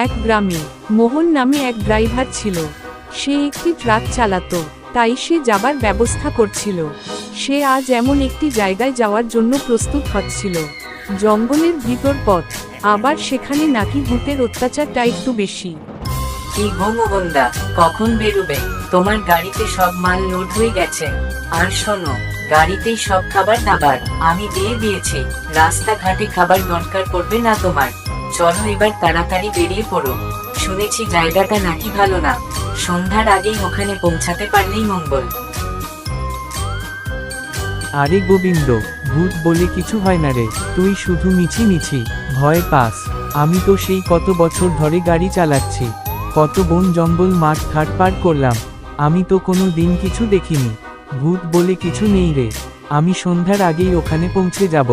এক গ্রামে মোহন নামে এক ড্রাইভার ছিল। সে একটি ট্রাক চালাতো, তাই সে যাবার ব্যবস্থা করছিল। সে আজ এমন একটি জায়গায় যাওয়ার জন্য প্রস্তুত হচ্ছিল, জঙ্গলের ভিতর পথ, আবার সেখানে নাকি ভূতের অত্যাচারটা একটু বেশি। কি গো মোহনদা, কখন বেরোবে? তোমার গাড়িতে সব মাল লোড হয়ে গেছে। আর শোনো, গাড়িতেই সব খাবার দাবার আমি দিয়ে দিয়েছি। রাস্তাঘাটে খাবার দরকার পড়বে না তোমার। চলো এবার তাড়াতাড়ি বেরিয়ে পড়ো। শুনেছি জায়গাটা নাকি ভালো না, সন্ধ্যার আগেই ওখানে পৌঁছাতে পারলেই মঙ্গল। আরে গোবিন্দ, ভূত বলে কিছু হয় না রে, তুই শুধু মিছি মিছি ভয় পাস। আমি তো সেই কত বছর ধরে গাড়ি চালাচ্ছি, কত বন জঙ্গল মাঠ ঘাট পার করলাম, আমি তো কোনো দিন কিছু দেখিনি। ভূত বলে কিছু নেই রে। আমি সন্ধ্যার আগেই ওখানে পৌঁছে যাব,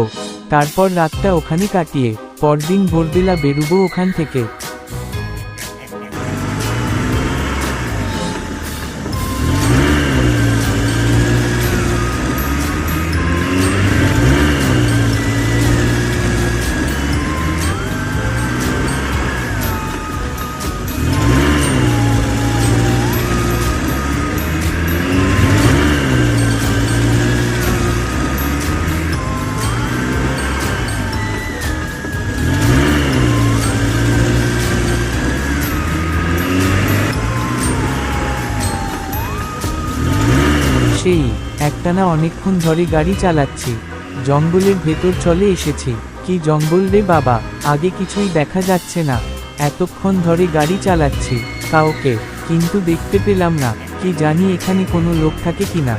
তারপর রাতটা ওখানে কাটিয়ে পরদিন ভোরবেলা বেরুবো ওখান থেকে। সেই একটানা অনেকক্ষণ ধরে গাড়ি চালাচ্ছি, জঙ্গলের ভেতর চলে এসেছি। কি জঙ্গল রে বাবা, আগে কিছুই দেখা যাচ্ছে না। এতক্ষণ ধরে গাড়ি চালাচ্ছি, কাউকে কিন্তু দেখতে পেলাম না। কি জানি এখানে কোনো লোক থাকে কিনা।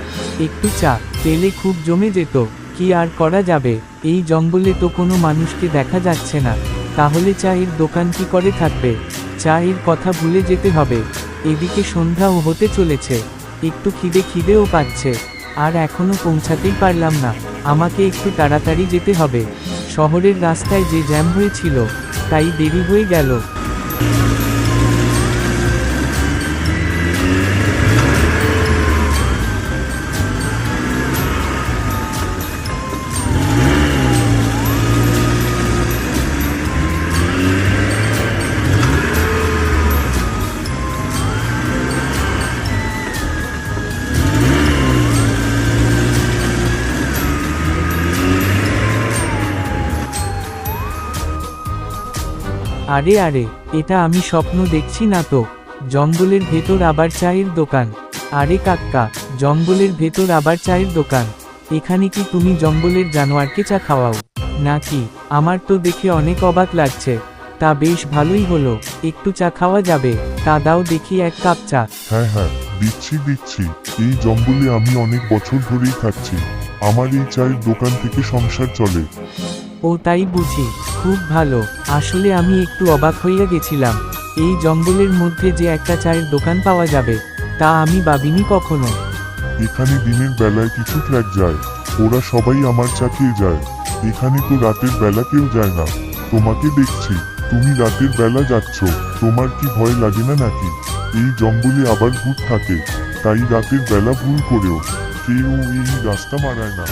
একটু চা পেলে খুব জমে যেত। কি আর করা যাবে, এই জঙ্গলে তো কোনো মানুষকে দেখা যাচ্ছে না। তাহলে চায়ের দোকান কি করে থাকবে? চায়ের কথা ভুলে যেতে হবে। এদিকে সন্ধ্যাও হতে চলেছে, একটু খিদেও পাচ্ছে, আর এখনো পৌঁছাতেই পারলাম না। আমাকে একটু তাড়াতাড়ি যেতে হবে। শহরের রাস্তায় যে জ্যাম হয়েছিল, তাই দেরি হয়ে গেল। আরে আরে, এটা আমি স্বপ্ন দেখছি না তো? জঙ্গলের ভেতর আবার চায়ের দোকান। আরে কাক্কা, জঙ্গলের ভেতর আবার চায়ের দোকান। এখানে কি তুমি জঙ্গলের জানোয়ারকে চা খাওয়াও নাকি? আমার তো দেখে অনেক অবাক লাগছে। তা বেশ ভালোই হলো, একটু চা খাওয়া যাবে? তা দাও দেখি এক কাপ চা। হ্যাঁ হ্যাঁ, দিচ্ছি। এই জঙ্গলে আমি অনেক বছর ধরেই থাকছি, আমার এই চায়ের দোকান থেকে সংসার চলে। ও তাই বুঝি, খুব ভালো। আসলে আমি একটু অবাক হইয়া গেছিলাম, এই জঙ্গলের মধ্যে যে একটা চায়ের দোকান পাওয়া যাবে, তা আমি ভাবিনি কখনো। এখানে দিনের বেলায় কিছু ট্রাক যায়, ওরা সবাই আমার চা খেয়ে যায়। এখানে তো রাতের বেলা কেউ যায় না। তোমাকে দেখছি, তুমি রাতের বেলা যাচ্ছ, তোমার কি ভয় লাগে না নাকি? এই জঙ্গলে আবার ভূত থাকে, তাই রাতের বেলা ভুল করেও কেউ এই রাস্তা মারায় না।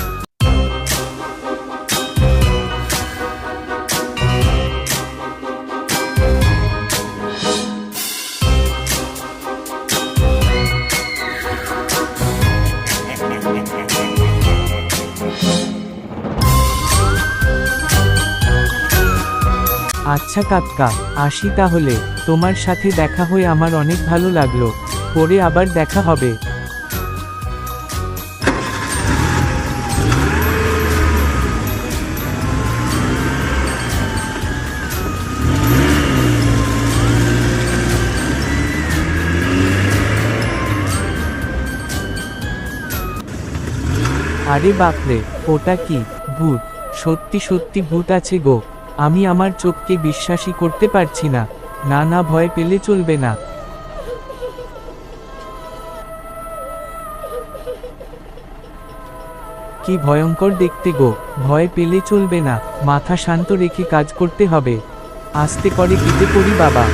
আচ্ছা কাক্কা, আসি তাহলে। তোমার সাথে দেখা হয়ে আমার অনেক ভালো লাগলো, পরে আবার দেখা হবে। আরে বাপরে, ওটা কি ভূত? সত্যি সত্যি ভূত আছে গো। আমি আমার চোখকে বিশ্বাসই করতে পারছি না। না না, ভয় পেলে চলবে না। কি ভয়ঙ্কর দেখতে গো, ভয় পেলে চলবে না। মাথা শান্ত রেখে কাজ করতে হবে। আস্তে করে কেটে পড়ি বাবা।